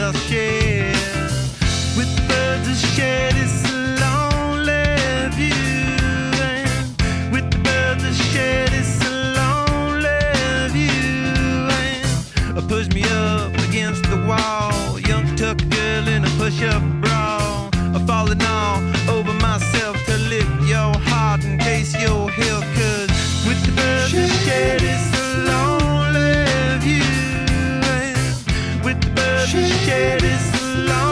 else share. With the birds of shed, it's a lonely view. And with the birds of shed, it's a lonely view. And push me up against the wall, young tuck girl in a push-up bra, falling all over myself to lift your heart and taste your health. 'Cause with the birds of shed, it's a lonely view. And with the birds of shed, it's a lonely